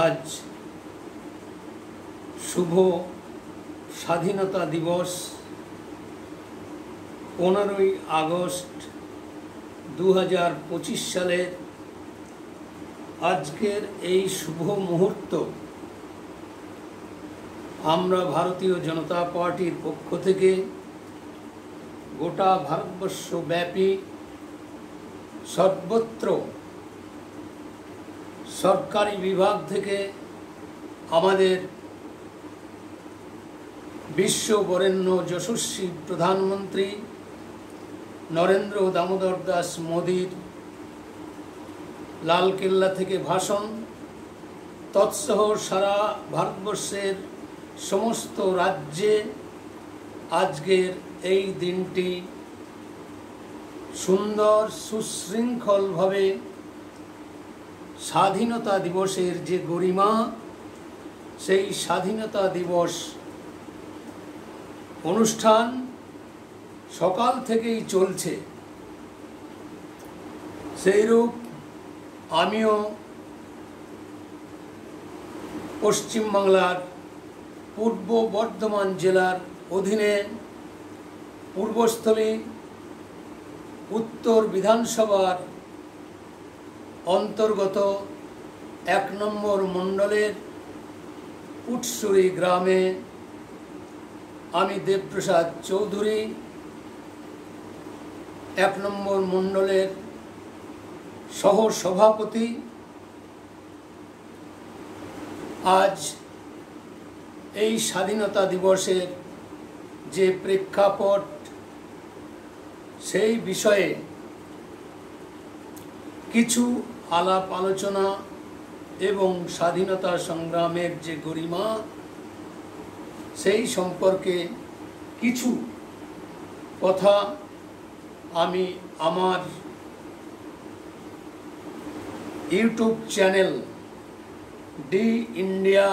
आज शुभ স্বাধীনতা দিবস 15ই আগস্ট 2025 সালের আজকের এই শুভ মুহূর্ত আমরা ভারতীয় জনতা পার্টির পক্ষ থেকে গোটা ভারতবর্ষ ব্যাপী সর্বত্র সরকারি বিভাগ থেকে আমাদের বিশ্ববরেণ্য যশস্বী প্রধানমন্ত্রী নরেন্দ্র দামোদর দাস মোদীর লালকেল্লা থেকে ভাষণ তৎসহ সারা ভারতবর্ষের সমস্ত রাজ্যে আজকের এই দিনটি সুন্দর সুশৃঙ্খলভাবে স্বাধীনতা দিবসের যে গরিমা সেই স্বাধীনতা দিবস অনুষ্ঠান সকাল থেকেই চলছে। সেইরূপ আমিও পশ্চিমবাংলার পূর্ব বর্ধমান জেলার অধীনে পূর্বস্থলী উত্তর বিধানসভার অন্তর্গত 1 নম্বর মণ্ডলের উটসুরি গ্রামে আমি দেবপ্রসাদ চৌধুরী 1 নম্বর মণ্ডলের সহ সভাপতি আজ এই স্বাধীনতা দিবসের যে প্রেক্ষাপট সেই বিষয়ে কিছু আলাপ আলোচনা এবং স্বাধীনতা সংগ্রামের যে গরিমা সেই সম্পর্কে কিছু কথা আমি আমার YouTube channel D India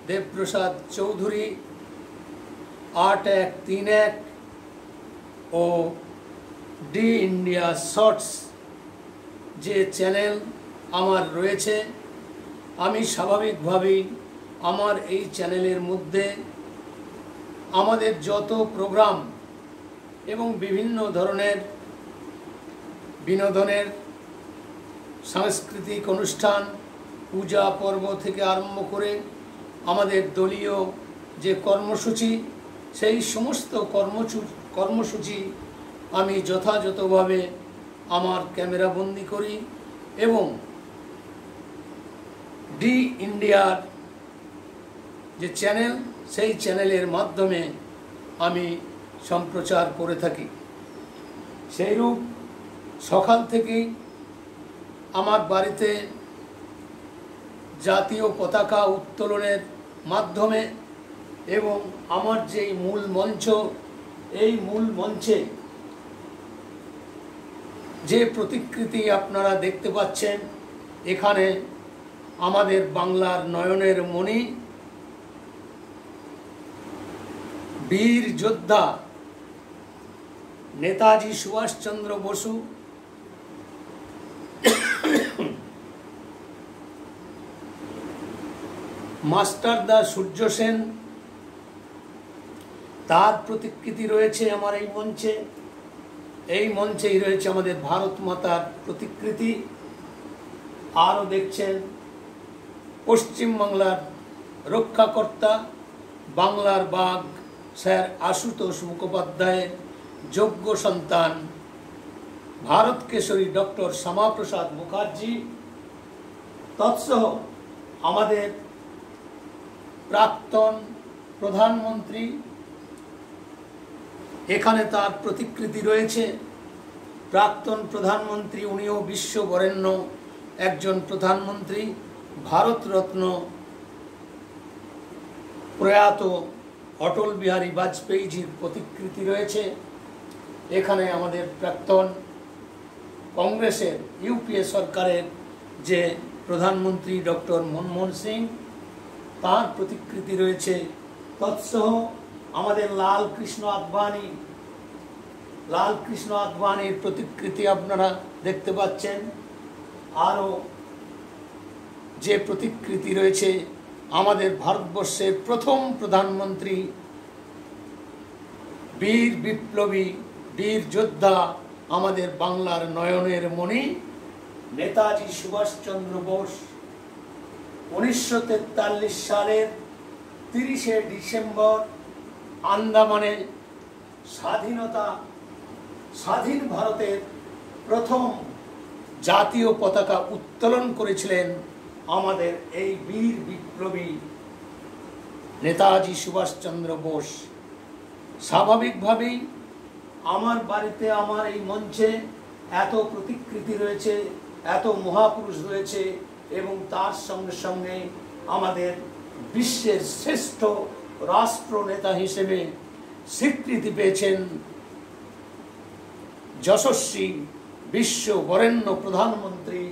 @Debprasad Chowdhury 8131 ও ডি ইন্ডিয়া শর্টস যে চ্যানেল আমার রয়েছে, আমি স্বাভাবিকভাবেই আমার এই চ্যানেলের মধ্যে আমাদের যত প্রোগ্রাম এবং বিভিন্ন ধরনের বিনোদনের সাংস্কৃতিক অনুষ্ঠান পূজা পর্ব থেকে আরম্ভ করে আমাদের দলীয় যে কর্মসূচি সেই সমস্ত কর্মসূচি আমি যথাযথভাবে আমার ক্যামেরাবন্দি করি এবং ডি ইন্ডিয়ার যে চ্যানেল সেই চ্যানেলের মাধ্যমে আমি সম্প্রচার করে থাকি। সেইরূপ সকাল থেকেই আমার বাড়িতে জাতীয় পতাকা উত্তোলনের মাধ্যমে এবং আমার যেই মূল মঞ্চ এই মূল মঞ্চে যে প্রতিকৃতি আপনারা দেখতে পাচ্ছেন, এখানে আমাদের বাংলার নয়নের মণি, বীর যোদ্ধা নেতাজি সুভাষচন্দ্র বসু, মাস্টারদা সূর্য সেন, তার প্রতিকৃতি রয়েছে আমার এই মঞ্চে। এই মঞ্চেই রয়েছে আমাদের ভারত মাতার প্রতিকৃতি। আরও দেখছেন পশ্চিমবাংলার রক্ষাকর্তা, বাংলার বাঘ স্যার আশুতোষ মুখোপাধ্যায়ের যোগ্য সন্তান ভারত কেশরী ডক্টর শ্যামাপ্রসাদ মুখার্জি, তৎসহ আমাদের প্রাক্তন প্রধানমন্ত্রী, এখানে তার প্রতিকৃতি রয়েছে। প্রাক্তন প্রধানমন্ত্রী, উনিও বিশ্ববরেণ্য একজন প্রধানমন্ত্রী, ভারতরত্ন প্রয়াত অটল বিহারী বাজপেয়ীজির প্রতিকৃতি রয়েছে। এখানে আমাদের প্রাক্তন কংগ্রেসের ইউপিএ সরকারের যে প্রধানমন্ত্রী ডক্টর মনমোহন সিং, তার প্রতিকৃতি রয়েছে। তৎসহ আমাদের লালকৃষ্ণ আদবানির প্রতিকৃতি আপনারা দেখতে পাচ্ছেন। আরও যে প্রতিকৃতি রয়েছে আমাদের ভারতবর্ষের প্রথম প্রধানমন্ত্রী, বীর বিপ্লবী, বীর যোদ্ধা, আমাদের বাংলার নয়নের মণি নেতাজি সুভাষচন্দ্র বোস 1943 সালের 30শে ডিসেম্বর আন্দামানে স্বাধীন ভারতের প্রথম জাতীয় পতাকা উত্তোলন করেছিলেন আমাদের এই বীর বিপ্লবী নেতাজি সুভাষচন্দ্র বোস। স্বাভাবিকভাবেই আমার বাড়িতে, আমার এই মঞ্চে এত প্রতিকৃতি রয়েছে, এত মহাপুরুষ রয়েছে, এবং তার সঙ্গে সঙ্গে আমাদের বিশ্বের শ্রেষ্ঠ রাষ্ট্রনেতা হিসেবে স্বীকৃতি পেয়েছেন যশস্বী বিশ্ববরেণ্য প্রধানমন্ত্রী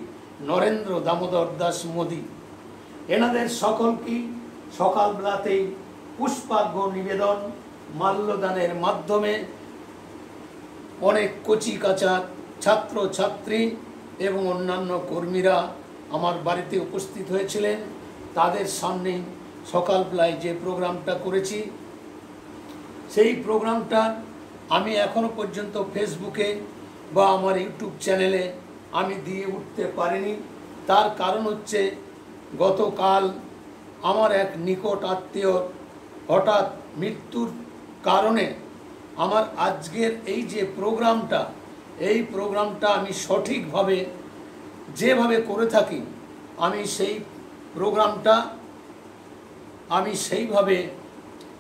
নরেন্দ্র দামোদর দাস মোদী। এনাদের সকলকেই সকালবেলাতেই পুষ্পার্ঘ্য নিবেদন, মাল্যদানের মাধ্যমে অনেক কচি কাঁচা ছাত্র ছাত্রী এবং অন্যান্য কর্মীরা আমার বাড়িতে উপস্থিত হয়েছিলেন। তাদের সামনে সকালবেলায় যে প্রোগ্রামটা করেছি, সেই প্রোগ্রামটা আমি এখনো পর্যন্ত ফেসবুকে বা আমার ইউটিউব চ্যানেলে আমি দিয়ে উঠতে পারিনি। তার কারণ হচ্ছে, গতকাল আমার এক নিকট আত্মীয় হঠাৎ মৃত্যুর কারণে আমার আজকের এই যে প্রোগ্রামটা, এই প্রোগ্রামটা আমি সঠিকভাবে যেভাবে করে থাকি, আমি সেই প্রোগ্রামটা আমি সেইভাবে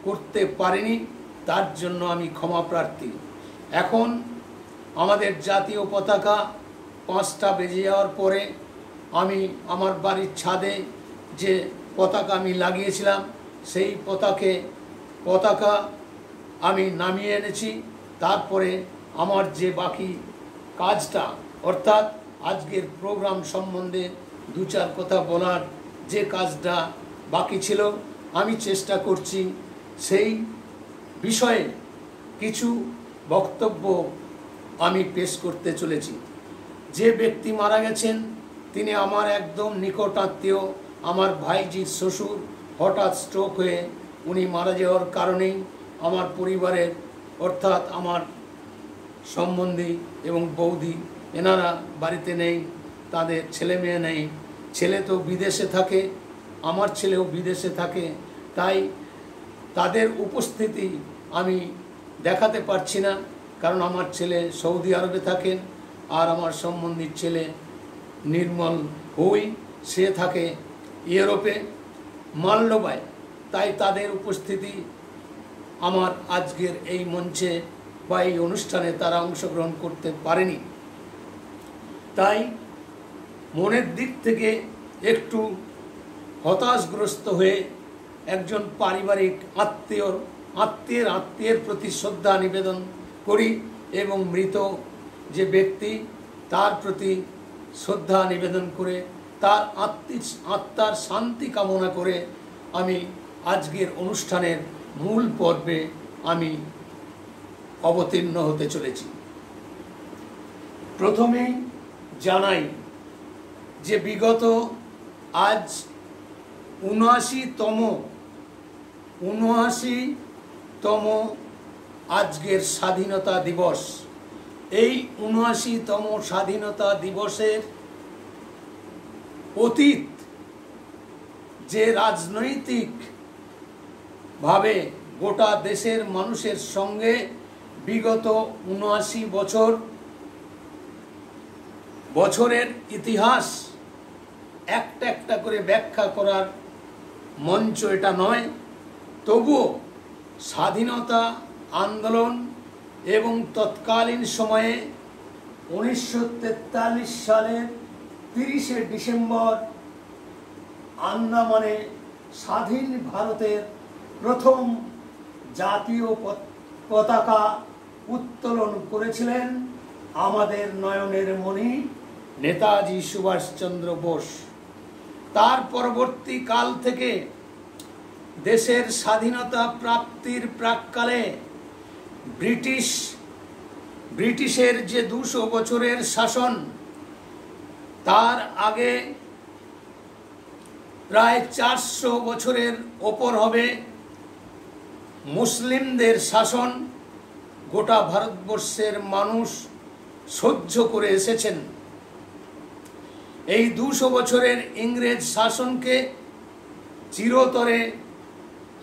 করতে পারিনি। তার জন্য আমি ক্ষমা প্রার্থী। এখন আমাদের জাতীয় পতাকা 5টা বেজে যাওয়ার পরে আমি আমার বাড়ির ছাদে যে পতাকা আমি লাগিয়েছিলাম, সেই পতাকা আমি নামিয়ে এনেছি। তারপরে আমার যে বাকি কাজটা, অর্থাৎ আজকের প্রোগ্রাম সম্বন্ধে 2-4 কথা বলার যে কাজটা বাকি ছিল, আমি চেষ্টা করছি সেই বিষয়ে কিছু বক্তব্য আমি পেশ করতে চলেছি। যে ব্যক্তি মারা গেছেন তিনি আমার একদম নিকট আত্মীয়, আমার ভাইজির শ্বশুর। হঠাৎ স্ট্রোক হয়ে উনি মারা যাওয়ার কারণেই আমার পরিবারের, অর্থাৎ আমার সম্বন্ধী এবং বৌদি, এনারা বাড়িতে নেই, তাদের ছেলে মেয়ে নেই। ছেলে তো বিদেশে থাকে, আমার ছেলেও বিদেশে থাকে, তাই তাদের উপস্থিতি আমি দেখাতে পারছি না, কারণ আমার ছেলে সৌদি আরবে থাকেন আর আমার সম্বন্ধীর ছেলে নির্মল হই, সে থাকে ইউরোপে মালডোবায়। তাই তাদের উপস্থিতি আমার আজকের এই মঞ্চে বা এই অনুষ্ঠানে তারা অংশগ্রহণ করতে পারেনি। তাই মনের দিক থেকে একটু হতাশগ্রস্ত হয়ে একজন পারিবারিক আত্মীয়ের প্রতি শ্রদ্ধা নিবেদন করি এবং মৃত যে ব্যক্তি তার প্রতি শ্রদ্ধা নিবেদন করে তার আত্মার শান্তি কামনা করে আমি আজকের অনুষ্ঠানের মূল পর্বে আমি অবতীর্ণ হতে চলেছি। প্রথমেই জানাই যে বিগত আজ ৭৯তম আজকের স্বাধীনতা দিবস। এই ৭৯তম স্বাধীনতা দিবসের অতীত যে রাজনৈতিক ভাবে গোটা দেশের মানুষের সঙ্গে বিগত ৭৯ বছরের ইতিহাস একটা একটা করে ব্যাখ্যা করার মঞ্চ এটা নয়, তবুও স্বাধীনতা আন্দোলন এবং তৎকালীন সময়ে ১৯৪৩ সালের ৩০শে ডিসেম্বর আন্দামানে স্বাধীন ভারতের প্রথম জাতীয় পতাকা উত্তোলন করেছিলেন আমাদের নয়নের মণি নেতাজি সুভাষচন্দ্র বোস। তার পরবর্তী কাল থেকে দেশের স্বাধীনতা প্রাপ্তির প্রাক্কালে ব্রিটিশের যে ২০০ বছরের শাসন, তার আগে প্রায় ৪০০ বছরের ওপর হবে মুসলিমদের শাসন গোটা ভারতবর্ষের মানুষ সহ্য করে এসেছেন। এই ২০০ বছরের ইংরেজ শাসনকে চিরতরে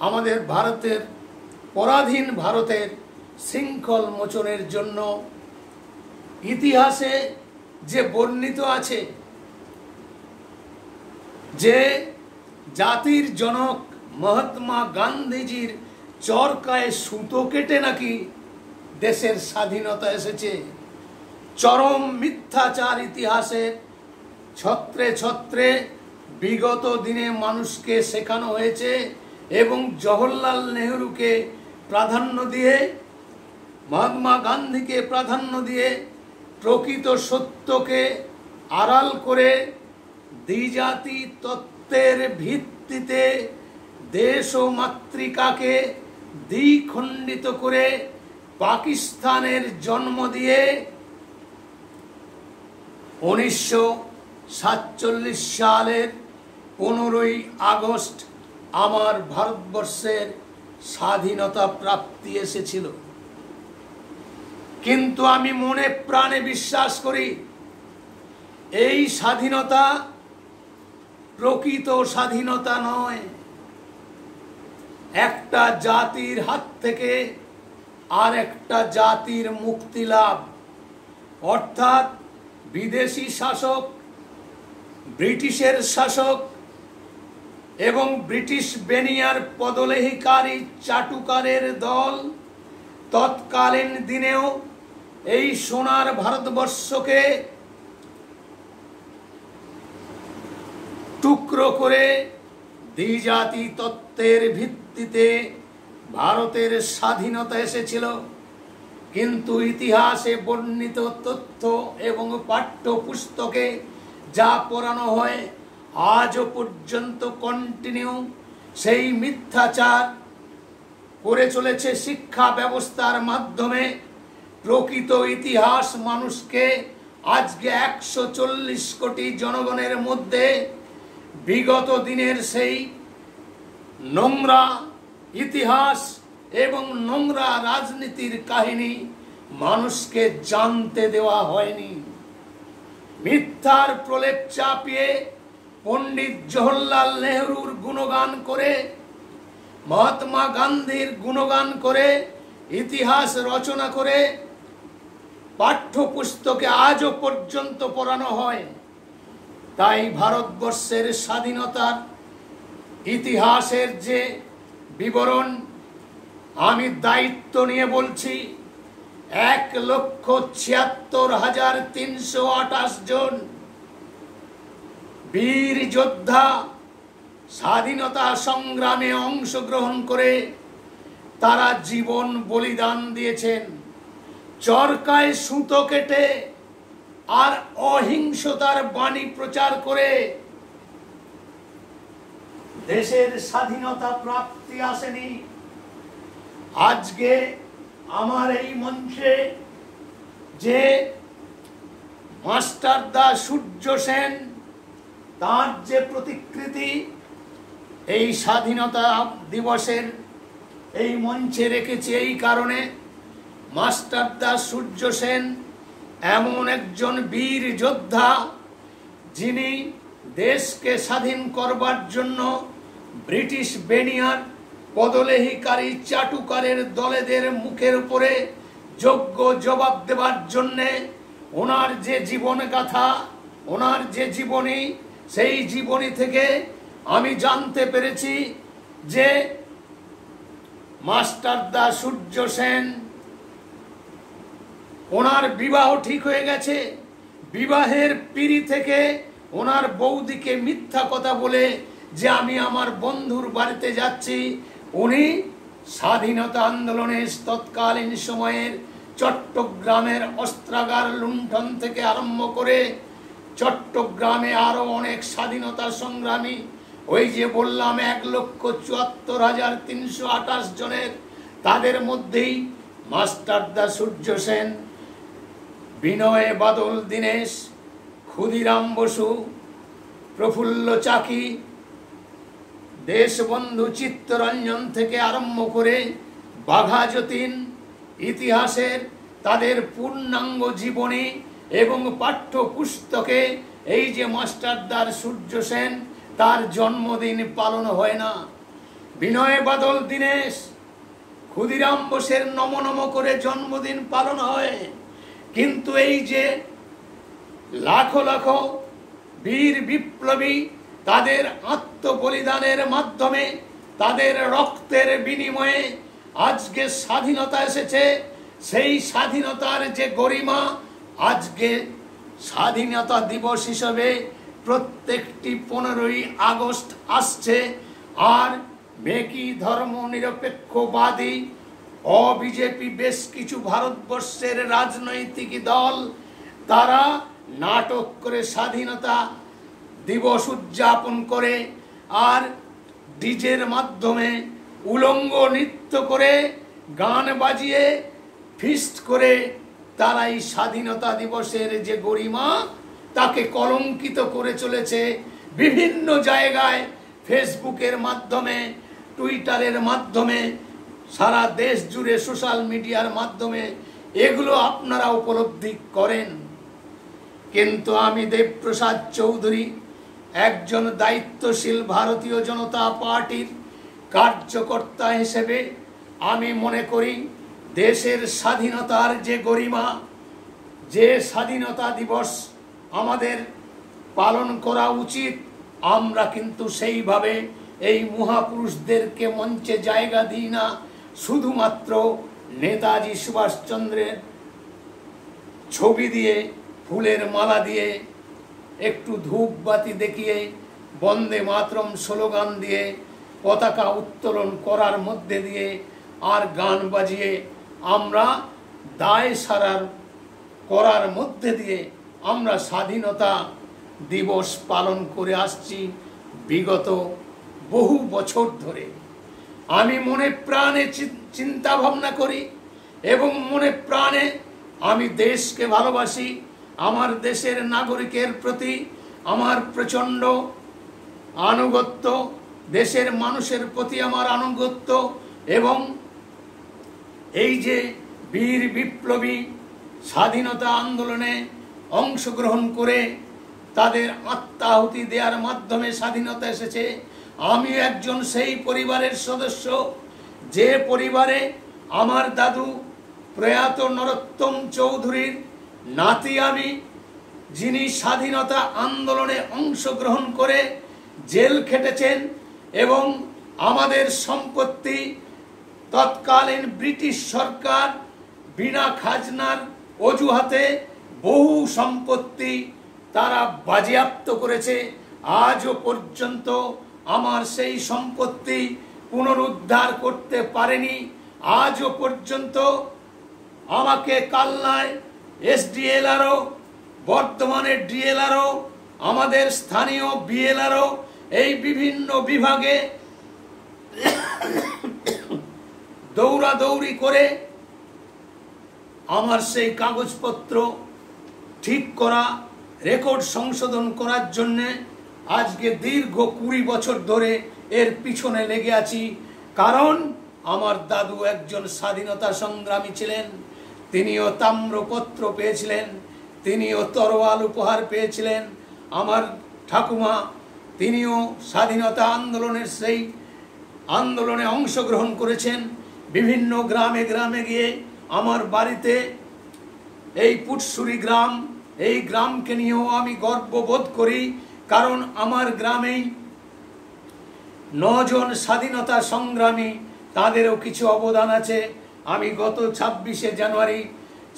আমাদের ভারতের পরাধীন ভারতের শৃঙ্খল মোচনের জন্য ইতিহাসে যে বর্ণিত আছে যে জাতির জনক মহাত্মা গান্ধীজির চরকায় সুতো কেটে নাকি দেশের স্বাধীনতা এসেছে, চরম মিথ্যাচার ইতিহাসের ছত্রে ছত্রে বিগত দিনে মানুষকে শেখানো হয়েছে এবং জওহরলাল নেহরুকে প্রাধান্য দিয়ে, মহাত্মা গান্ধীকে প্রাধান্য দিয়ে প্রকৃত সত্যকে আড়াল করে দ্বিজাতি তত্ত্বের ভিত্তিতে দেশ ও মাতৃকাকে দ্বিখণ্ডিত করে পাকিস্তানের জন্ম দিয়ে ১৯৪৭ সালের ১৫ই আগস্ট আমার ভারতবর্ষের স্বাধীনতা প্রাপ্তি এসেছিল। কিন্তু আমি মনে প্রাণে বিশ্বাস করি এই স্বাধীনতা প্রকৃত স্বাধীনতা নয়, একটা জাতির হাত থেকে আর একটা জাতির মুক্তি লাভ। অর্থাৎ বিদেশি শাসক, ব্রিটিশের শাসক এবং ব্রিটিশ বেনিয়ার পদলেহিকারী চাটুকারের দল তৎকালীন দিনেও এই সোনার ভারতবর্ষকে টুকরো করে দ্বিজাতি তত্ত্বের ভিত্তিতে ভারতের স্বাধীনতা এসেছিল। কিন্তু ইতিহাসে বর্ণিত তথ্য এবং পাঠ্যপুস্তকে যা পড়ানো হয় আজও পর্যন্ত কন্টিনিউ সেই মিথ্যাচার করে চলেছে শিক্ষা ব্যবস্থার মাধ্যমে। প্রকৃত ইতিহাস মানুষকে আজকে ১৪০ কোটি জনগণের মধ্যে বিগত দিনের সেই নোংরা ইতিহাস এবং নোংরা রাজনীতির কাহিনী মানুষকে জানতে দেওয়া হয়নি। মিথ্যার প্রলেপ চাপিয়ে পণ্ডিত জওহরলাল নেহরুর গুণগান করে, মহাত্মা গান্ধীর গুণগান করে, ইতিহাস রচনা করে পাঠ্যপুস্তকে আজও পর্যন্ত পড়ানো হয়। তাই ভারতবর্ষের স্বাধীনতার ইতিহাসের যে বিবরণ আমি দায়িত্ব নিয়ে বলছি, ১,৭৬,৩২৮ জন বীর যোদ্ধা স্বাধীনতা সংগ্রামে অংশগ্রহণ করে তারা জীবন বলিদান দিয়েছেন। চরকায় সুতো কেটে আর অহিংসতার বাণী প্রচার করে দেশের স্বাধীনতা প্রাপ্তি আসেনি। আজকে আমার এই মঞ্চে যে মাস্টারদা সূর্য সেন তার যে প্রতিকৃতি এই স্বাধীনতা দিবসের এই মঞ্চে রেখেছি এই কারণে, মাস্টারদা সূর্য সেন এমন একজন বীর যোদ্ধা যিনি দেশকে স্বাধীন করবার জন্য ব্রিটিশ বেনিয়ার পদলেহিকারী চাটুকারের দলেদের মুখের উপরে যোগ্য জবাব দেবার জন্যে ওনার যে জীবন গাথা, ওনার যে জীবনী, সেই জীবনী থেকে আমি জানতে পেরেছি যে মাস্টারদা সূর্য সেন ওনার বিবাহ ঠিক হয়ে গেছে। বিবাহের পিঁড়ি থেকে ওনার বৌদিকে মিথ্যা কথা বলে যে আমি আমার বন্ধুর বাড়িতে যাচ্ছি, উনি স্বাধীনতা আন্দোলনের তৎকালীন সময়ের চট্টগ্রামের অস্ত্রাগার লুণ্ঠন থেকে আরম্ভ করে চট্টগ্রামে আরো অনেক স্বাধীনতা সংগ্রামী, ওই যে বললাম 1,74,328 জনের, তাদের মধ্যেই মাস্টারদা সূর্য সেন, বিনয় বাদল দীনেশ, ক্ষুদিরাম বসু, প্রফুল্ল চাকি, দেশবন্ধু চিত্তরঞ্জন থেকে আরম্ভ করে বাঘা যতীন, ইতিহাসের তাদের পূর্ণাঙ্গ জীবনী এবং পাঠ্যপুস্তকে এই যে মাস্টারদার সূর্য সেন তার জন্মদিন পালন হয় না। বিনয় বাদল দীনেশ, ক্ষুদিরাম বোসের নম নম করে জন্মদিন পালন হয়, কিন্তু এই যে লাখো লাখো বীর বিপ্লবী তাদের আত্মবলিদানের মাধ্যমে, তাদের রক্তের বিনিময়ে আজকে স্বাধীনতা এসেছে, সেই স্বাধীনতার যে গরিমা আজকে স্বাধীনতা দিবস হিসেবে প্রত্যেকটি 15ই আগস্ট আসছে। আর মেকি ধর্মনিরপেক্ষবাদী অবিজেপি বেশ কিছু ভারতবর্ষের রাজনৈতিক দল তারা নাটক করে স্বাধীনতা দিবস উদযাপন করে আর ডিজের মাধ্যমে উলঙ্গ নৃত্য করে গান বাজিয়ে ফিস্ট করে তারা এই স্বাধীনতা দিবসের যে গরিমা তাকে কলঙ্কিত করে চলেছে। বিভিন্ন জায়গায় ফেসবুকের মাধ্যমে, টুইটারের মাধ্যমে, সারা দেশ জুড়ে সোশ্যাল মিডিয়ার মাধ্যমে এগুলো আপনারা উপলব্ধি করেন। কিন্তু আমি দেবপ্রসাদ চৌধুরী একজন দায়িত্বশীল ভারতীয় জনতা পার্টির কার্যকর্তা হিসেবে আমি মনে করি দেশের স্বাধীনতার যে গরিমা, যে স্বাধীনতা দিবস আমাদের পালন করা উচিত, আমরা কিন্তু সেইভাবে এই মহাপুরুষদেরকে মঞ্চে জায়গা দিই না। শুধুমাত্র নেতাজি সুভাষচন্দ্রের ছবি দিয়ে, ফুলের মালা দিয়ে, একটু ধূপবাতি দেখিয়ে, বন্দে মাতরম স্লোগান দিয়ে, পতাকা উত্তোলন করার মধ্যে দিয়ে আর গান বাজিয়ে আমরা দায় সারার করার মধ্যে দিয়ে আমরা স্বাধীনতা দিবস পালন করে আসছি বিগত বহু বছর ধরে। আমি মনে প্রাণে চিন্তা ভাবনা করি এবং মনে প্রাণে আমি দেশকে ভালোবাসি। আমার দেশের নাগরিকের প্রতি আমার প্রচণ্ড আনুগত্য, দেশের মানুষের প্রতি আমার আনুগত্য এবং এই যে বীর বিপ্লবী স্বাধীনতা আন্দোলনে অংশগ্রহণ করে তাদের আত্মাহুতি দেওয়ার মাধ্যমে স্বাধীনতা এসেছে, আমি একজন সেই পরিবারের সদস্য যে পরিবারে আমার দাদু প্রয়াত নরোত্তম চৌধুরীর নাতি আমি, যিনি স্বাধীনতা আন্দোলনে অংশগ্রহণ করে জেল খেটেছেন এবং আমাদের সম্পত্তি তৎকালীন ব্রিটিশ সরকার বিনা খাজনার অজুহাতে বহু সম্পত্তি তারা বাজেয়াপ্ত করেছে। আজও পর্যন্ত আমার সেই সম্পত্তি পুনরুদ্ধার করতে পারেনি। আজও পর্যন্ত আমাকে কালনায় এসডিএলআরও, বর্ধমানের ডিএলআরও, আমাদের স্থানীয় বিএলআরও এই বিভিন্ন বিভাগে দৌড়াদৌড়ি করে আমার সেই কাগজপত্র ঠিক করা, রেকর্ড সংশোধন করার জন্যে আজকে দীর্ঘ 20 বছর ধরে এর পিছনে লেগে আছি। কারণ আমার দাদু একজন স্বাধীনতা সংগ্রামী ছিলেন, তিনিও তাম্রপত্র পেয়েছিলেন, তিনিও তরোয়াল উপহার পেয়েছিলেন। আমার ঠাকুমা তিনিও স্বাধীনতা আন্দোলনের সেই আন্দোলনে অংশগ্রহণ করেছেন। বিভিন্ন গ্রামে গ্রামে গিয়ে আমার বাড়িতে এই পুটসুরি গ্রাম, এই গ্রামকে নিয়েও আমি গর্ববোধ করি। কারণ আমার গ্রামেই 9 জন স্বাধীনতা সংগ্রামী, তাদেরও কিছু অবদান আছে। আমি গত 26শে জানুয়ারি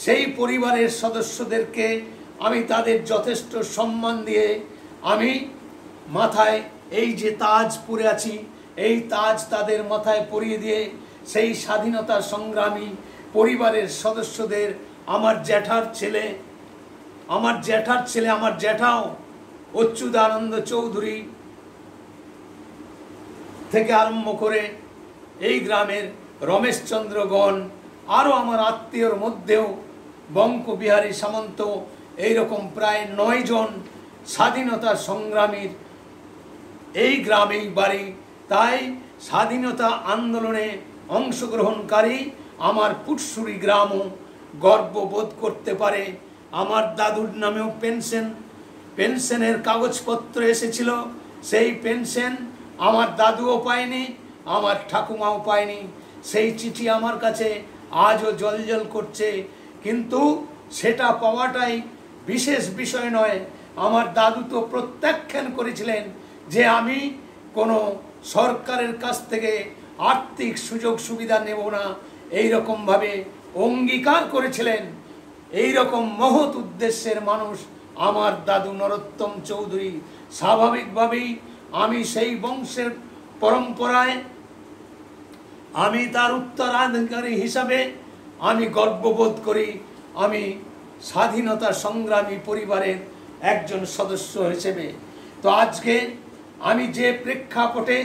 সেই পরিবারের সদস্যদেরকে আমি তাদের যথেষ্ট সম্মান দিয়ে আমি মাথায় এই যে তাজ পরে আছি, এই তাজ তাদের মাথায় পরিয়ে দিয়ে সেই স্বাধীনতা সংগ্রামী পরিবারের সদস্যদের, আমার জ্যাঠার ছেলে, আমার জ্যাঠাও অচ্যুতানন্দ চৌধুরী থেকে আরম্ভ করে এই গ্রামের রমেশচন্দ্রগণ, আরও আমার আত্মীয়র মধ্যেও বঙ্কবিহারী সামন্ত, এইরকম প্রায় 9 জন স্বাধীনতা সংগ্রামীর এই গ্রামেই বাড়ি। তাই স্বাধীনতা আন্দোলনে অংশগ্রহণকারী আমার পুটসুরি গ্রামও গর্ববোধ করতে পারে। আমার দাদুর নামেও পেনশনের কাগজপত্র এসেছিল, সেই পেনশন আমার দাদুও পায়নি, আমার ঠাকুমাও পায়নি। সেই চিঠি আমার কাছে আজও জলজল করছে, কিন্তু সেটা পাওয়াটাই বিশেষ বিষয় নয়। আমার দাদু তো প্রত্যাখ্যান করেছিলেন যে আমি কোনো সরকারের কাছ থেকে আর্থিক সুযোগ সুবিধা নেব না, এইরকমভাবে অঙ্গীকার করেছিলেন। এইরকম মহৎ উদ্দেশ্যের মানুষ আমার দাদু নরোত্তম চৌধুরী। স্বাভাবিকভাবেই আমি সেই বংশের পরম্পরায় আমি তার উত্তরাধিকারী হিসাবে আমি গর্ববোধ করি। আমি স্বাধীনতা সংগ্রামী পরিবারের একজন সদস্য হিসেবে। তো আজকে আমি যে প্রেক্ষাপটে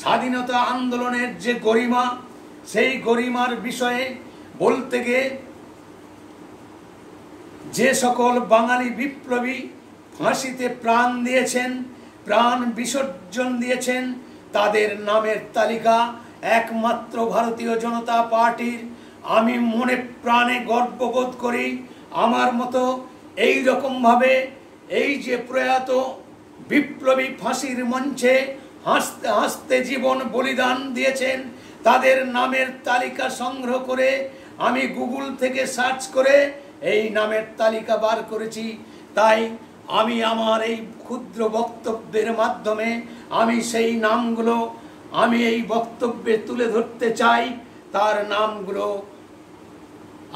স্বাধীনতা আন্দোলনের যে গরিমা, সেই গরিমার বিষয়ে বলতে গিয়ে যে সকল বাঙালি বিপ্লবী ফাঁসিতে প্রাণ দিয়েছেন, প্রাণ বিসর্জন দিয়েছেন, তাদের নামের তালিকা একমাত্র ভারতীয় জনতা পার্টির। আমি মনে প্রাণে গর্ববোধ করি আমার মতো এই রকমভাবে এই যে প্রয়াত বিপ্লবী ফাঁসির মঞ্চে হাসতে হাসতে জীবন বলিদান দিয়েছেন, তাদের নামের তালিকা সংগ্রহ করে আমি গুগল থেকে সার্চ করে এই নামের তালিকা বার করেছি। তাই আমি আমার এই ক্ষুদ্র বক্তব্যের মাধ্যমে আমি সেই নামগুলো আমি এই বক্তব্যে তুলে ধরতে চাই। তার নামগুলো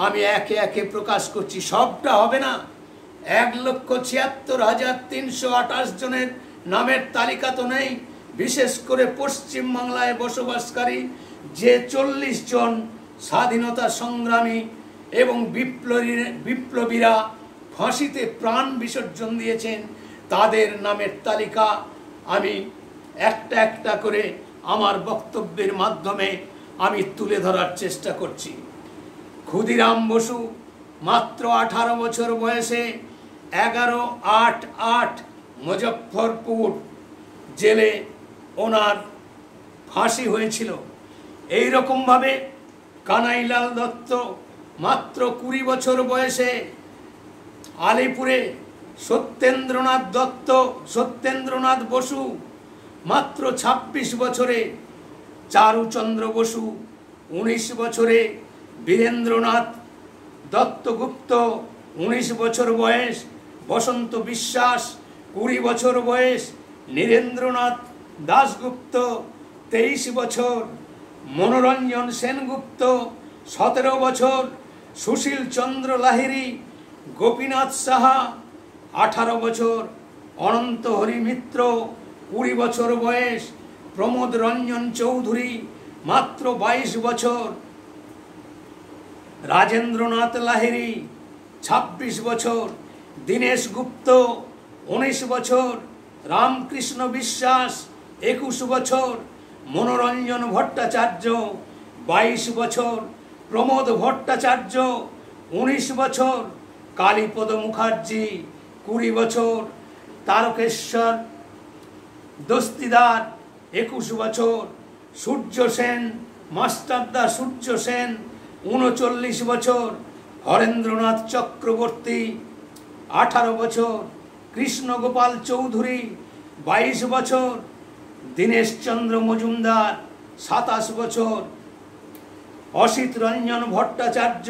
আমি একে একে প্রকাশ করছি। সবটা হবে না, 1,76,328 জনের নামের তালিকা তো নেই। বিশেষ করে পশ্চিমবাংলায় বসবাসকারী যে 40 জন স্বাধীনতা সংগ্রামী এবং বিপ্লবীরা ফাঁসিতে প্রাণ বিসর্জন দিয়েছেন, তাদের নামের তালিকা আমি একটা একটা করে আমার বক্তব্যের মাধ্যমে আমি তুলে ধরার চেষ্টা করছি। ক্ষুদিরাম বসু মাত্র 18 বছর বয়সে 11/8/8 মুজফ্ফরপুর জেলে ওনার ফাঁসি হয়েছিল। এই রকমভাবে কানাইলাল দত্ত মাত্র 20 বছর বয়সে আলিপুরে, সত্যেন্দ্রনাথ বসু মাত্র 26 বছরে, চারুচন্দ্র বসু 19 বছরে, বীরেন্দ্রনাথ দত্তগুপ্ত 19 বছর বয়স, বসন্ত বিশ্বাস 20 বছর বয়স, নীরেন্দ্রনাথ দাশগুপ্ত 23 বছর, মনোরঞ্জন সেনগুপ্ত 17 বছর, সুশীল চন্দ্র লাহিড়ী, গোপীনাথ সাহা 18 বছর, অনন্ত হরি মিত্র 20 বছর বয়স, প্রমোদ রঞ্জন চৌধুরী মাত্র 22 বছর, রাজেন্দ্রনাথ লাহিড়ী 26 বছর, দীনেশ গুপ্ত 19 বছর, রামকৃষ্ণ বিশ্বাস 21 বছর, মনোরঞ্জন ভট্টাচার্য 22 বছর, প্রমোদ ভট্টাচার্য 19 বছর, কালীপদ মুখার্জি 20 বছর, তারকেশ্বর দস্তিদার 21 বছর, সূর্য সেন মাস্টারদা সূর্য সেন 39 বছর, হরেন্দ্রনাথ চক্রবর্তী 18 বছর, কৃষ্ণগোপাল চৌধুরী 22 বছর, দীনেশ চন্দ্র মজুমদার 27 বছর, অসিত রঞ্জন ভট্টাচার্য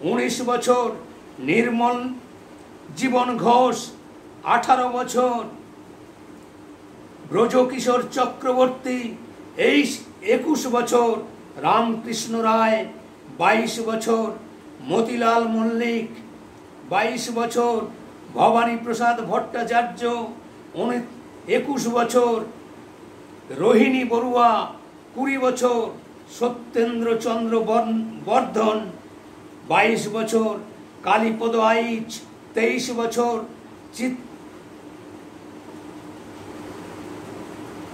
19 বছর, নির্মল জীবন ঘোষ 18 বছর, ব্রজকিশোর চক্রবর্তী 21 বছর, রামকৃষ্ণ রায় 22 বছর, মতিলাল মল্লিক 22 বছর, ভবানী প্রসাদ ভট্টাচার্য 21 বছর, রোহিণী বড়ুয়া 20 বছর, সত্যেন্দ্র চন্দ্র বর্ধন 22 বছর, কালীপদ আইচ 23 বছর,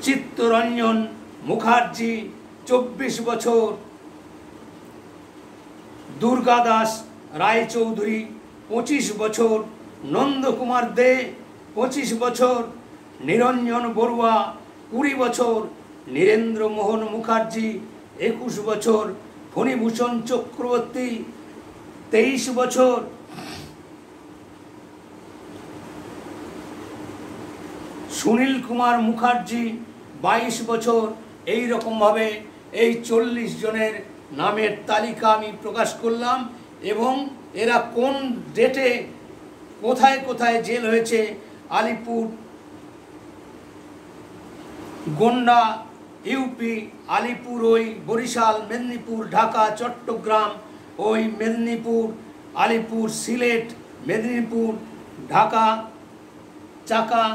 চিত্তরঞ্জন মুখার্জি 24 বছর, দুর্গা দাস রায়চৌধুরী 25 বছর, নন্দকুমার দে 25 বছর, নিরঞ্জন বড়ুয়া 20 বছর, নীরেন্দ্র মোহন মুখার্জি 21 বছর, ফণীভূষণ চক্রবর্তী 23 বছর, সুনীল কুমার মুখার্জি 22 বছর। এই রকমভাবে এই 40 জনের নামের তালিকা আমি প্রকাশ করলাম এবং এরা কোন ডেটে কোথায় কোথায় জেল হয়েছে, আলিপুর, গোন্ডা, ইউপি, আলিপুর, ওই বরিশাল, মেদিনীপুর, ঢাকা, চট্টগ্রাম, ওই মেদিনীপুর, আলিপুর, সিলেট, মেদিনীপুর, ঢাকা, চাকা,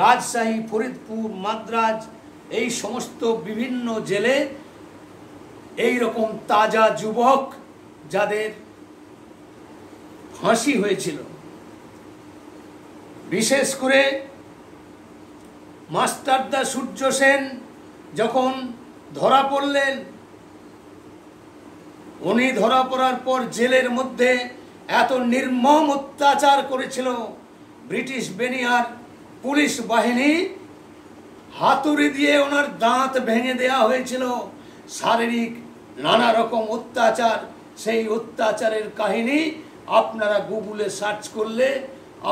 রাজশাহী, ফরিদপুর, মাদ্রাজ, এই সমস্ত বিভিন্ন জেলে এই রকম তাজা যুবক যাদের ফাঁসি হয়েছিল, বিশেষ করে মাস্টারদা সূর্য সেন যখন ধরা পড়লেন, উনি ধরা পড়ার পর জেলের মধ্যে এত নির্মম অত্যাচার করেছিল ব্রিটিশ বেনিয়ার পুলিশ বাহিনী, হাতুড়ি দিয়ে ওনার দাঁত ভেঙে দেওয়া হয়েছিল, শারীরিক নানা রকম অত্যাচার। সেই অত্যাচারের কাহিনী আপনারা গুগলে সার্চ করলে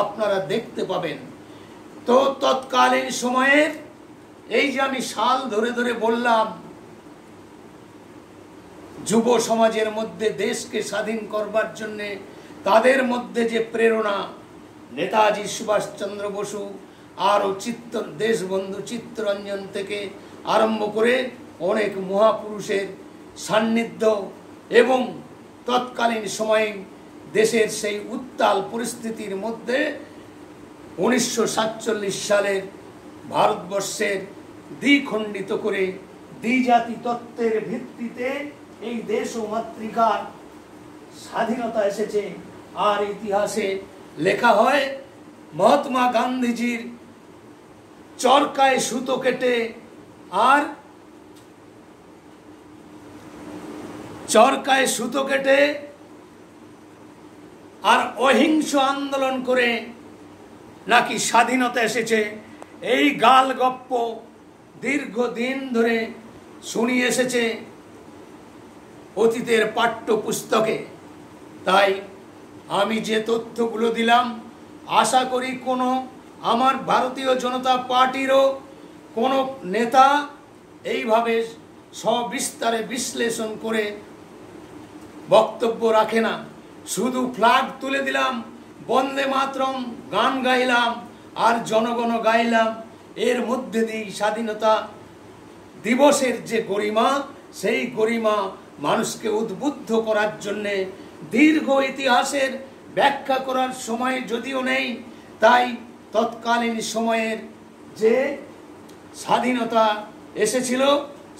আপনারা দেখতে পাবেন। তো তৎকালীন সময়ের এই যে আমি সাল ধরে ধরে বললাম, যুব সমাজের মধ্যে দেশকে স্বাধীন করবার জন্যে তাদের মধ্যে যে প্রেরণা, নেতাজি সুভাষচন্দ্র বসু আরও দেশবন্ধু চিত্তরঞ্জন থেকে আরম্ভ করে অনেক মহাপুরুষের সান্নিধ্য এবং তৎকালীন সময়ে দেশের সেই উত্তাল পরিস্থিতির মধ্যে 1947 সালের ভারতবর্ষের দ্বিখণ্ডিত করে দ্বিজাতি তত্ত্বের ভিত্তিতে এই দেশ ও মাতৃকার স্বাধীনতা এসেছে। আর ইতিহাসে লেখা হয় মহাত্মা গান্ধীজির চরকায় সুতো কেটে আর অহিংস আন্দোলন করে নাকি স্বাধীনতা এসেছে। এই গাল গপ্প দীর্ঘদিন ধরে শুনিয়ে এসেছে অতীতের পাঠ্যপুস্তকে। তাই আমি যে তথ্যগুলো দিলাম, আশা করি কোনো আমার ভারতীয় জনতা পার্টিরও কোনো নেতা এইভাবে সবিস্তারে বিশ্লেষণ করে বক্তব্য রাখে না। শুধু ফ্ল্যাগ তুলে দিলাম, বন্দে মাতরম গান গাইলাম আর জনগণ গাইলাম, এর মধ্যে দিয়ে স্বাধীনতা দিবসের যে গরিমা, সেই গরিমা মানুষকে উদ্বুদ্ধ করার জন্যে দীর্ঘ ইতিহাসের ব্যাখ্যা করার সময় যদিও নেই, তাই তৎকালীন সময়ের যে স্বাধীনতা এসেছিল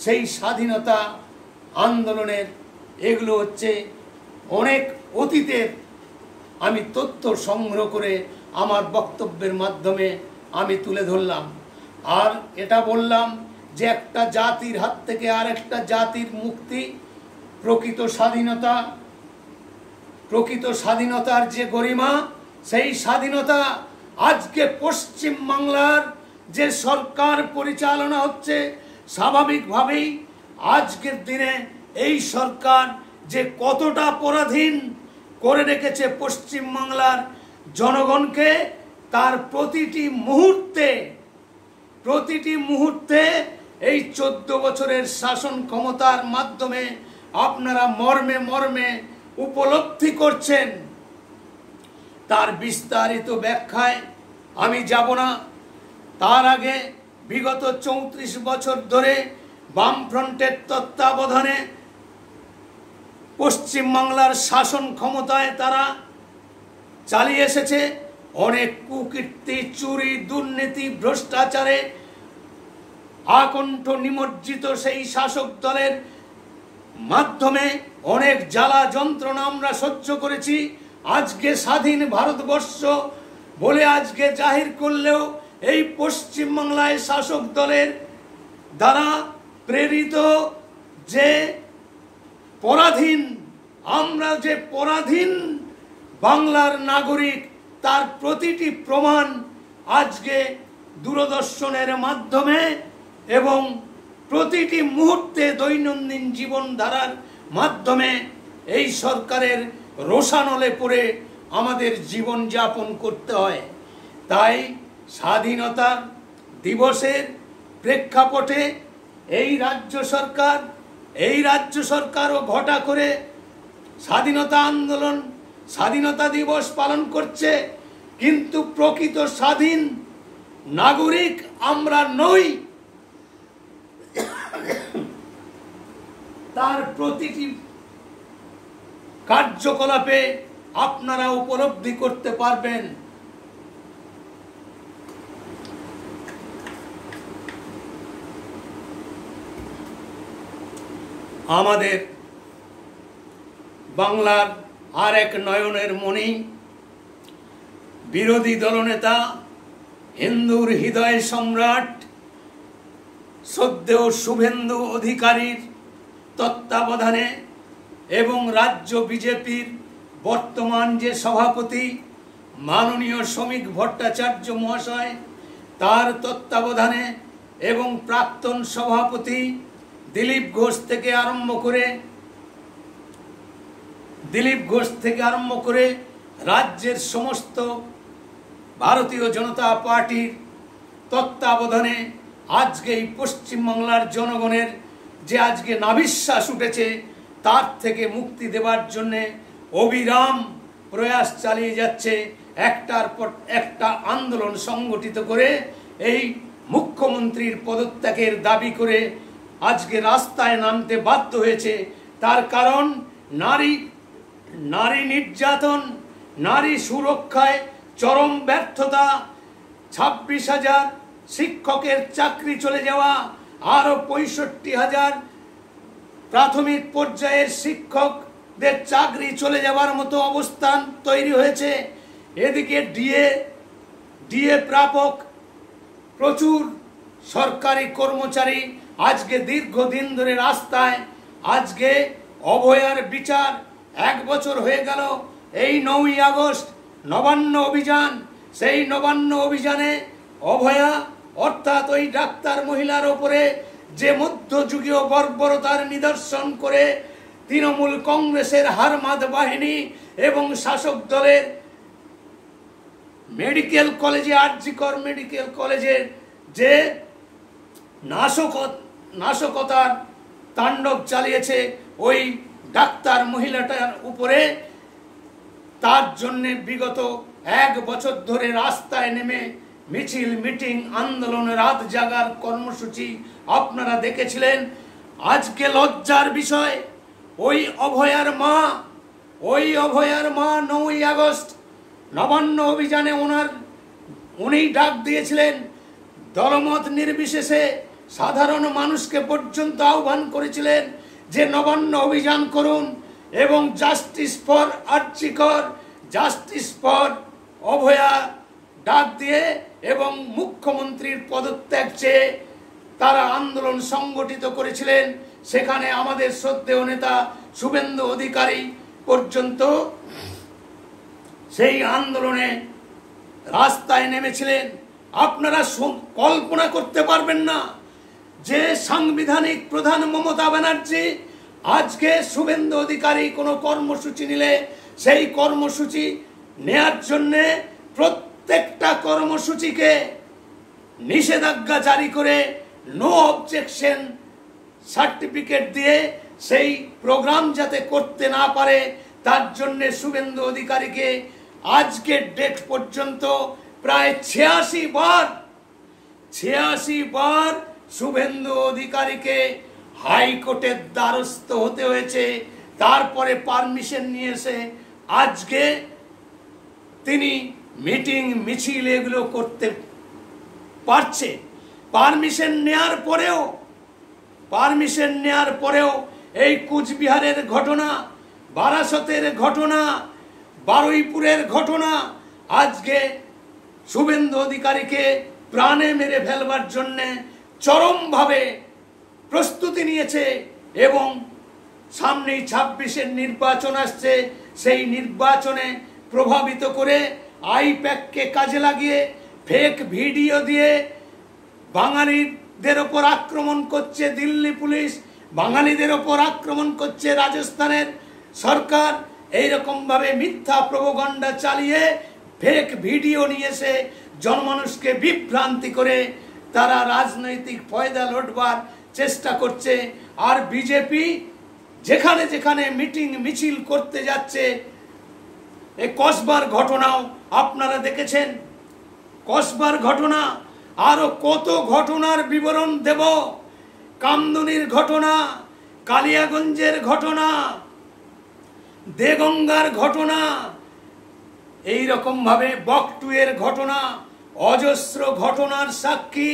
সেই স্বাধীনতা আন্দোলনের এগুলো হচ্ছে অনেক অতীতের আমি তথ্য সংগ্রহ করে আমার বক্তব্যের মাধ্যমে আমি তুলে ধরলাম। আর এটা বললাম যে একটা জাতির হাত থেকে আরেকটা জাতির মুক্তি, প্রকৃত স্বাধীনতার যে গরিমা, সেই স্বাধীনতা আজকে পশ্চিম বাংলার যে সরকার পরিচালনা হচ্ছে, স্বাভাবিকভাবেই আজকের দিনে এই সরকার যে কতটা পরাধীন করে রেখেছে পশ্চিম বাংলার জনগণকে, তার প্রতিটি মুহূর্তে এই 14 বছরের শাসন ক্ষমতার মাধ্যমে আপনারা মর্মে মর্মে উপলব্ধি করছেন। তার বিস্তারিত ব্যাখ্যায় আমি যাব না। তার আগে বিগত 34 বছর ধরে বামফ্রন্টের তত্ত্বাবধানে পশ্চিম বাংলার শাসন ক্ষমতায় তারা চালিয়ে এসেছে। অনেক কুকীর্তি, চুরি, দুর্নীতি, ভ্রষ্টাচারে আকণ্ঠ নিমজ্জিত সেই শাসক দলের মাধ্যমে অনেক জ্বালা যন্ত্রণা আমরা সহ্য করেছি। আজকে স্বাধীন ভারতবর্ষ বলে আজকে জাহির করলেও এই পশ্চিম বাংলায় শাসক দলের দ্বারা প্রেরিত যে আমরা যে পরাধীন বাংলার নাগরিক, তার প্রতিটি প্রমাণ আজকে দূরদর্শনের মাধ্যমে এবং প্রতিটি মুহূর্তে দৈনন্দিন জীবনধারার মাধ্যমে এই সরকারের রোষানলে পড়ে আমাদের জীবন যাপন করতে হয়। তাই স্বাধীনতা দিবসের প্রেক্ষাপটে এই রাজ্য সরকারও ঘটা করে স্বাধীনতা দিবস পালন করছে, কিন্তু প্রকৃত স্বাধীন নাগরিক আমরা নই। তার প্রতিটি কার্যকলাপে আপনারা উপলব্ধি করতে পারবেন। আমাদের বাংলার আর এক নয়নের মণি, বিরোধী দলনেতা, হিন্দুর হৃদয় সম্রাট শ্রদ্ধেয় শুভেন্দু অধিকারীর তত্ত্বাবধানে এবং রাজ্য বিজেপির বর্তমান যে সভাপতি মাননীয় শ্রমিক ভট্টাচার্য মহাশয়, তার তত্ত্বাবধানে এবং প্রাক্তন সভাপতি দিলীপ ঘোষ থেকে আরম্ভ করে রাজ্যের সমস্ত ভারতীয় জনতা পার্টির তত্ত্বাবধানে আজকে এই পশ্চিমবাংলার জনগণের যে আজকে নাভিশ্বাস উঠেছে, তার থেকে মুক্তি দেওয়ার জন্যে অবিরাম প্রয়াস চালিয়ে যাচ্ছে। একটার পর একটা আন্দোলন সংগঠিত করে এই মুখ্যমন্ত্রীর পদত্যাগের দাবি করে আজকে রাস্তায় নামতে বাধ্য হয়েছে। তার কারণ নারী নির্যাতন, নারী সুরক্ষায় চরম ব্যর্থতা, 26,000 শিক্ষকের চাকরি চলে যাওয়া, আরো 65,000 প্রাথমিক পর্যায়ের শিক্ষকদের চাকরি চলে যাওয়ার মতো অবস্থান তৈরি হয়েছে। এদিকে ডিএ প্রাপক প্রচুর সরকারি কর্মচারী আজকে দীর্ঘদিন ধরে রাস্তায়। আজকে অভয়ার বিচার 1 বছর হয়ে গেল। এই 9ই আগস্ট নবান্ন অভিযান, সেই নবান্ন অভিযানে অভয়া অর্থাৎ ওই ডাক্তার মহিলার ওপরে যে মধ্যযুগীয় বর্বরতার নিদর্শন করে তৃণমূল কংগ্রেসের হারমাদ বাহিনী এবং শাসক দলের মেডিকেল কলেজে, আরজিকর মেডিকেল কলেজের যে নাশকতার তাণ্ডব চালিয়েছে ওই ডাক্তার মহিলাটার উপরে, তার জন্য বিগত 1 বছর ধরে রাস্তায় নেমে মিছিল, মিটিং, আন্দোলন, রাত জাগার কর্মসূচি আপনারা দেখেছিলেন। আজকে লজ্জার বিষয়, ওই অভয়ার মা 9ই আগস্ট নবান্ন অভিযানে উনি ডাক দিয়েছিলেন, দলমত নির্বিশেষে সাধারণ মানুষকে পর্যন্ত আহ্বান করেছিলেন যে নবান্ন অভিযান করুন এবং justice for RG Kar, justice for Abhaya ডাক দিয়ে এবং মুখ্যমন্ত্রীর পদত্যাগ চেয়ে তারা আন্দোলন সংগঠিত করেছিলেন। সেখানে আমাদের শ্রদ্ধেয় নেতা শুভেন্দু অধিকারী পর্যন্ত সেই আন্দোলনে রাস্তায় নেমেছিলেন। আপনারা কল্পনা করতে পারবেন না যে সাংবিধানিক প্রধান মমতা ব্যানার্জি আজকে শুভেন্দু অধিকারী কোনো কর্মসূচি নিলে সেই কর্মসূচি নেয়ার জন্যে প্রত্যেকটা কর্মসূচিকে নিষেধাজ্ঞা জারি করে নো অবজেকশন সার্টিফিকেট দিয়ে সেই প্রোগ্রাম যাতে করতে না পারে তার জন্যে শুভেন্দু অধিকারীকে আজকের ডেট পর্যন্ত প্রায় 86 বার শুভেন্দু অধিকারীকে হাইকোর্টের দ্বারস্থ হতে হয়েছে। তারপরে পারমিশন নিয়েছে আজকে তিনি মিটিং মিছিল এগুলো করতে পারছে। পারমিশন নেয়ার পরেও এই কুচবিহারের ঘটনা, বারাসতের ঘটনা, বারুইপুরের ঘটনা আজকে শুভেন্দু অধিকারীকে প্রাণে মেরে ফেলবার জন্যে চরমভাবে প্রস্তুতি নিয়েছে। এবং সামনেই 26-এর নির্বাচন আসছে, সেই নির্বাচনে প্রভাবিত করে আইপ্যাককে কাজে লাগিয়ে ফেক ভিডিও দিয়ে বাঙালিদের ওপর আক্রমণ করছে দিল্লি পুলিশ, বাঙালিদের ওপর আক্রমণ করছে রাজস্থানের সরকার। এইরকমভাবে মিথ্যা প্রোপাগান্ডা চালিয়ে ফেক ভিডিও নিয়েছে জনমানুষকে বিভ্রান্তি করে তারা রাজনৈতিক ফয়দা লুটবার চেষ্টা করছে। আর বিজেপি যেখানে যেখানে মিটিং মিছিল করতে যাচ্ছে, এই কসবার ঘটনাও আপনারা দেখেছেন। কসবার ঘটনা, আরো কত ঘটনার বিবরণ দেব। কামদুনির ঘটনা, কালিয়াগঞ্জের ঘটনা, দেগঙ্গার ঘটনা, এই রকম ভাবে বকটুয়ের ঘটনা, অজস্র ঘটনার সাক্ষী।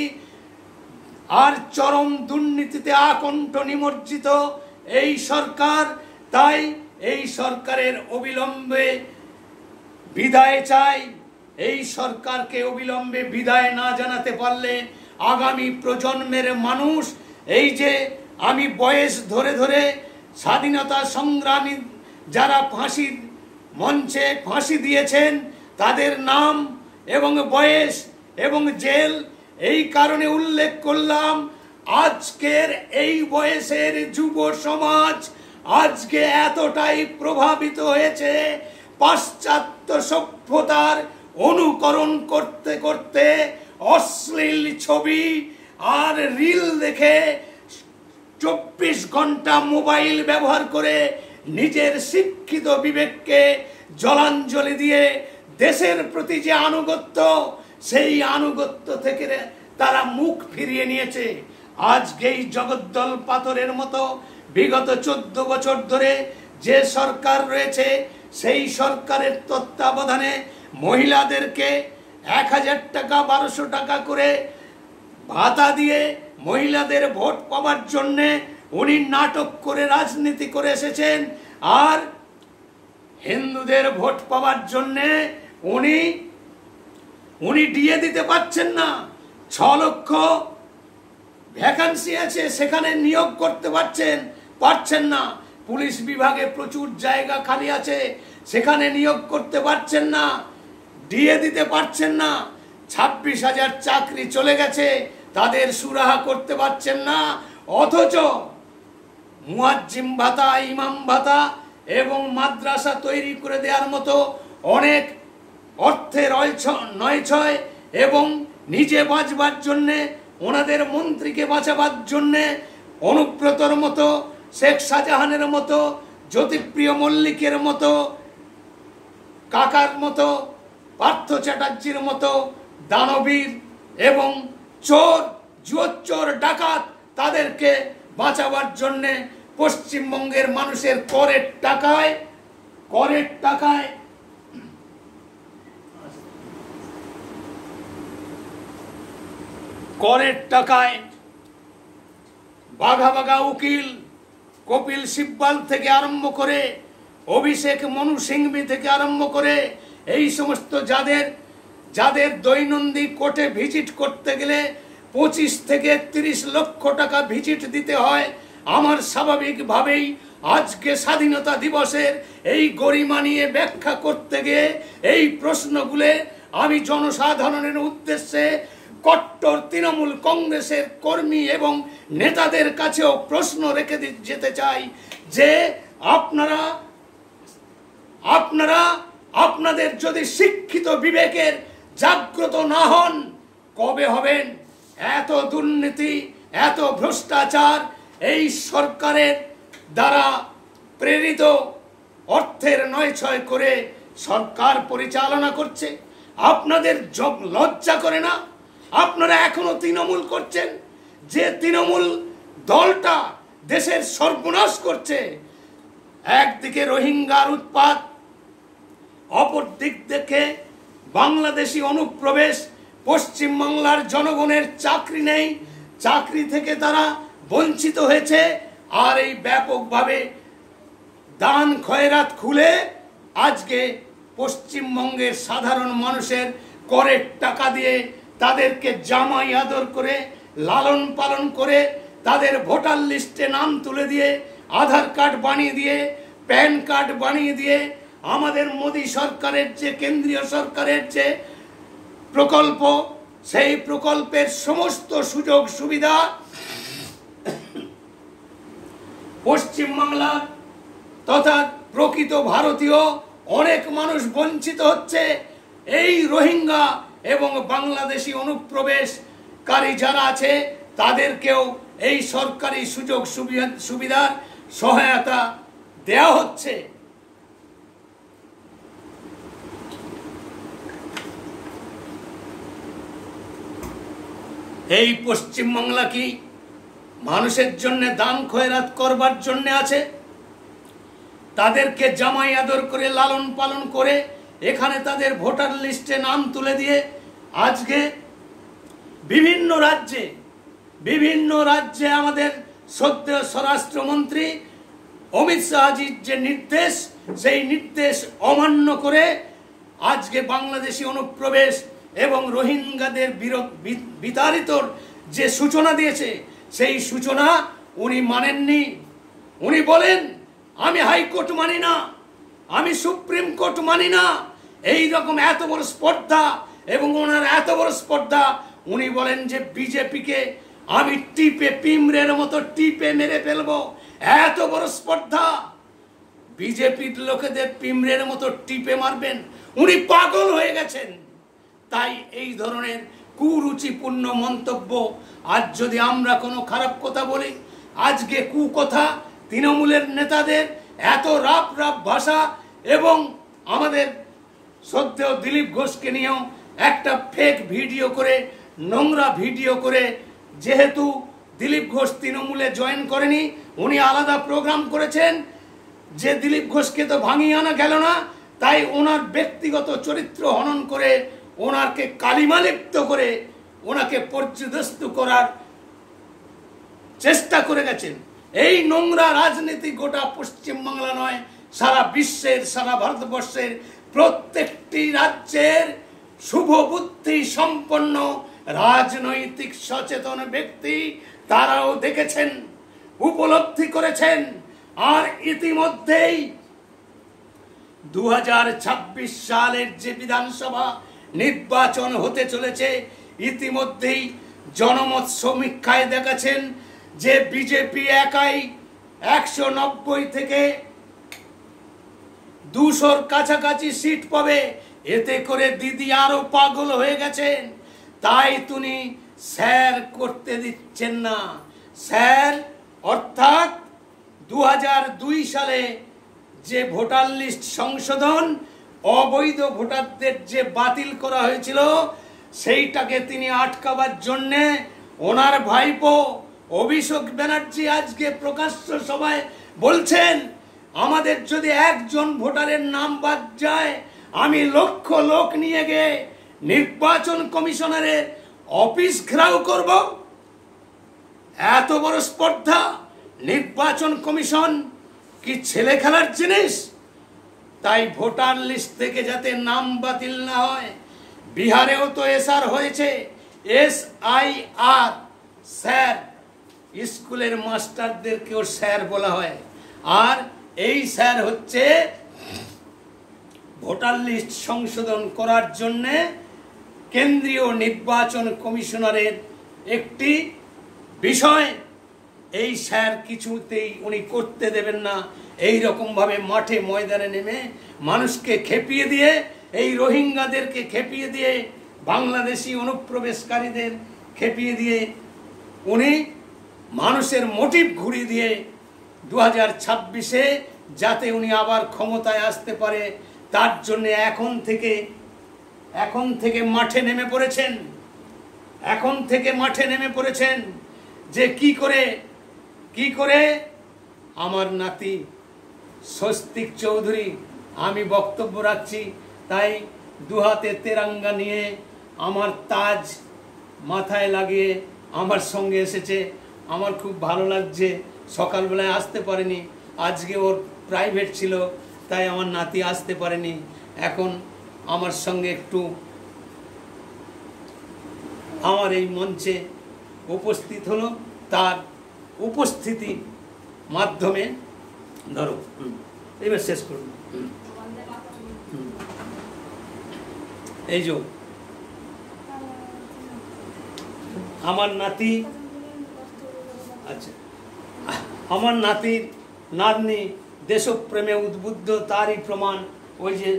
আর চরম দুর্নীতিতে আকণ্ঠ নিমজ্জিত এই সরকার। তাই এই সরকারের অবিলম্বে বিদায় চাই। এই সরকারকে অবিলম্বে বিদায় না জানাতে পারলে আগামী প্রজন্মের মানুষ, এই যে আমি বয়স ধরে ধরে স্বাধীনতা সংগ্রামী যারা ফাঁসির মঞ্চে ফাঁসি দিয়েছেন তাদের নাম এবং বয়স এবং জেল এই কারণে উল্লেখ করলাম। আজকের এই বয়সের যুব সমাজ আজকে এতটাই প্রভাবিত হয়েছে পাশ্চাত্য সভ্যতার অনুকরণ করতে করতে, অশ্লীল ছবি আর রিল দেখে 24 ঘন্টা মোবাইল ব্যবহার করে নিজের শিক্ষিত বিবেককে জলাঞ্জলি দিয়ে দেশের প্রতি যে আনুগত্য, সেই আনুগত্য থেকে তারা মুখ ফিরিয়ে নিয়েছে। আজকেই জগদ্দল পাথরের মতো বিগত 14 বছর ধরে যে সরকার রয়েছে, সেই সরকারের তত্ত্বাবধানে মহিলাদেরকে 1000 টাকা 1200 টাকা করে ভাতা দিয়ে মহিলাদের ভোট পাওয়ার জন্যে উনি নাটক করে রাজনীতি করে এসেছেন। আর হিন্দুদের ভোট পাওয়ার জন্যে উনি দিয়ে দিতে পারছেন না। 6 লক্ষ ভ্যাকান্সি আছে, সেখানে নিয়োগ করতে পারছেন না। পুলিশ বিভাগে প্রচুর জায়গা খালি আছে, সেখানে নিয়োগ করতে পারছেন না, দিয়ে দিতে পারছেন না। 26,000 চাকরি চলে গেছে, তাদের সুরাহা করতে পারছেন না। অথচ মুয়াজ্জিম ভাতা, ইমাম ভাতা এবং মাদ্রাসা তৈরি করে দেওয়ার মতো অনেক অর্থের নয়ছয় এবং নিজে বাঁচবার জন্যে, ওনাদের মন্ত্রীকে বাঁচাবার জন্যে অনুব্রতর মতো, শেখ শাহজাহানের মতো, জ্যোতিপ্রিয় মল্লিকের মতো, কাকার মতো, পার্থ চ্যাটার্জির মতো দানবীর এবং চোর, জুয়োচোর, ডাকাত, তাদেরকে বাঁচাবার জন্যে পশ্চিমবঙ্গের মানুষের করের টাকায় বাঘা বাঘা উকিল কপিল সিব্বাল থেকে আরম্ভ করে অভিষেক মনু সিংভি থেকে আরম্ভ করে এই সমস্ত যাদের যাদের দৈনন্দিন কোর্টে ভিজিট করতে গেলে 25 থেকে 30 লক্ষ টাকা ভিজিট দিতে হয়, আমার স্বাভাবিকভাবেই আজকে স্বাধীনতা দিবসের এই গরিমা নিয়ে ব্যাখ্যা করতে গিয়ে এই প্রশ্নগুলো আমি জনসাধারণের উদ্দেশ্যে কট্টর তৃণমূল কংগ্রেসের কর্মী এবং নেতাদের কাছেও প্রশ্ন রেখে যেতে চাই যে আপনারা আপনাদের যদি শিক্ষিত বিবেকের জাগ্রত না হন, কবে হবেন? এত দুর্নীতি, এত ভ্রষ্টাচার এই সরকারের দ্বারা প্রেরিত অর্থের নয়ছয় করে সরকার পরিচালনা করছে। আপনাদের লজ্জা করে না? আপনারা এখনো তৃণমূল করছেন, যে তৃণমূল দলটা দেশের সর্বনাশ করছে। একদিকে রোহিঙ্গার উৎপাত, অপর দিক থেকে বাংলাদেশি অনুপ্রবেশ, পশ্চিমবাংলার জনগণের চাকরি নেই, চাকরি থেকে তারা বঞ্চিত হয়েছে, আর এই ব্যাপকভাবে দান খয়রাত খুলে আজকে পশ্চিমবঙ্গের সাধারণ মানুষের করের টাকা দিয়ে তাদেরকে জামাই আদর করে লালন পালন করে তাদের ভোটার লিস্টে নাম তুলে দিয়ে আধার কার্ড বানিয়ে দিয়ে প্যান কার্ড বানিয়ে দিয়ে আমাদের মোদী সরকারের যে কেন্দ্রীয় সরকারের যে প্রকল্প, সেই প্রকল্পের সমস্ত সুযোগ সুবিধা পশ্চিমবাংলা তথা প্রকৃত ভারতীয় অনেক মানুষ বঞ্চিত হচ্ছে। এই রোহিঙ্গা এবং বাংলাদেশি অনুপ্রবেশকারী যারা আছে তাদেরকেও এই সরকারি সুযোগ সুবিধার সহায়তা দেয়া হচ্ছে। এই পশ্চিমবাংলা কি মানুষের জন্য দান খয়রাত করবার জন্য আছে? তাদেরকে জামাই আদর করে লালন পালন করে এখানে তাদের ভোটার লিস্টে নাম তুলে দিয়ে আজকে বিভিন্ন রাজ্যে আমাদের শ্রদ্ধেয় স্বরাষ্ট্রমন্ত্রী অমিত শাহজির যে নির্দেশ, সেই নির্দেশ অমান্য করে আজকে বাংলাদেশি অনুপ্রবেশ এবং রোহিঙ্গাদের বিতাড়িত যে সূচনা দিয়েছে, সেই সূচনা উনি মানেননি। উনি বলেন আমি হাইকোর্ট মানি না, আমি সুপ্রিম কোর্ট মানি না। এই রকম এত বড় স্পর্ধা, এবং ওনার এত বড় স্পর্ধা, উনি বলেন যে বিজেপিকে আমি পিমড়ের মতো টিপে মেরে ফেলবো। এত বড় স্পর্ধা, বিজেপির লোকেদের পিমড়ের মতো টিপে মারবেন? উনি পাগল হয়ে গেছেন। তাই এই ধরনের কুরুচিপূর্ণ মন্তব্য, আজ যদি আমরা কোনো খারাপ কথা বলি, আজকে কুকথা তৃণমূলের নেতাদের এত রাপ ভাষা, এবং আমাদের শ্রদ্ধেয় দিলীপ ঘোষকে নিয়েও একটা ফেক ভিডিও করে, নোংরা ভিডিও করে, যেহেতু দিলীপ ঘোষ তৃণমূলে জয়েন করেনি, উনি আলাদা প্রোগ্রাম করেছেন, যে দিলীপ ঘোষকে তো ভাঙিয়ে আনা গেল না, তাই ওনার ব্যক্তিগত চরিত্র হনন করে ওনাকে কালিমালিপ্ত করে ওনাকে পর্যদস্ত করার চেষ্টা করে গেছেন। এই নোংরা রাজনীতি গোটা পশ্চিমবাংলা নয়, সারা বিশ্বের, সারা ভারতবর্ষের প্রত্যেকটি রাজ্যের শুভ বুদ্ধি সম্পন্ন রাজনৈতিক সচেতন ব্যক্তি তারাও দেখেছেন, উপলব্ধি করেছেন। আর ইতিমধ্যেই 2026 সালের যে বিধানসভা নির্বাচন হতে চলেছে, ইতিমধ্যেই জনমত সমীক্ষায় দেখাচ্ছেন যে বিজেপি একাই 190 থেকে 200-র কাছাকাছি সিট পাবে। এতে করে দিদি আরো পাগল হয়ে গেছেন, তাই তিনি স্যার করতে দিচ্ছেন না। স্যার অর্থাৎ 2002 সালে যে ভোটার লিস্ট সংশোধন, অবৈধ ভোটারদের যে বাতিল করা হয়েছিল, সেইটাকে তিনি আটকাবার জন্যে ওনার ভাইপো অভিষেক ব্যানার্জি আজকে প্রকাশ্য সভায় বলছেন, আমাদের যদি একজন ভোটারের নাম বাদ যায়, আমি লক্ষ লোক নিয়ে গিয়ে নির্বাচন কমিশনারের অফিস ঘেরাও করব। এত বড় স্পর্ধা! নির্বাচন কমিশন কি ছেলে খেলার জিনিস? তাই ভোটার লিস্ট থেকে যাতে নাম বাতিল না হয়, বিহারেও তো এসআর হয়েছে, SIR, স্যার। স্কুলের মাস্টারদেরকেও স্যার বলা হয়। আর এই স্যার হচ্ছে ভোটার লিস্ট সংশোধন করার জন্যে কেন্দ্রীয় নির্বাচন কমিশনারের একটি বিষয়। এই স্যার কিছুতেই উনি করতে দেবেন না। এই রকমভাবে মাঠে ময়দানে নেমে মানুষকে খেপিয়ে দিয়ে, এই রোহিঙ্গাদেরকে খেপিয়ে দিয়ে, বাংলাদেশি অনুপ্রবেশকারীদের খেপিয়ে দিয়ে উনি মানুষের মোটিভ ঘুরিয়ে দিয়ে 2026-এ যাতে উনি আবার ক্ষমতায় আসতে পারে তার জন্য এখন থেকে মাঠে নেমে পড়েছেন। এখন থেকে মাঠে নেমে পড়েছেন যে কি করে আমার নাতি স্বস্তিক চৌধুরী, আমি বক্তব্য রাখছি তাই দুহাতে তেরাঙ্গা নিয়ে আমার তাজ মাথায় লাগিয়ে আমার সঙ্গে এসেছে। আমার খুব ভালো লাগছে। সকালবেলায় আসতে পারেনি, আজকে ওর প্রাইভেট ছিল তাই আমার নাতি আসতে পারেনি। এখন আমার সঙ্গে একটু আমার এই মঞ্চে উপস্থিত হলো, তার উপস্থিতি মাধ্যমে ধরো এবার শেষ করুন। এই যে আমার নাতি, আচ্ছা আমার নাতির নাতনি দেশপ্রেমে উদ্বুদ্ধ, তারই প্রমাণ ওই যে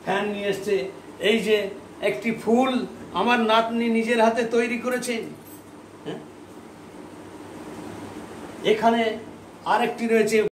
ফ্যান নিয়ে এসছে। এই যে একটি ফুল আমার নাতনি নিজের হাতে তৈরি করেছে। হ্যাঁ, এখানে আরেকটি রয়েছে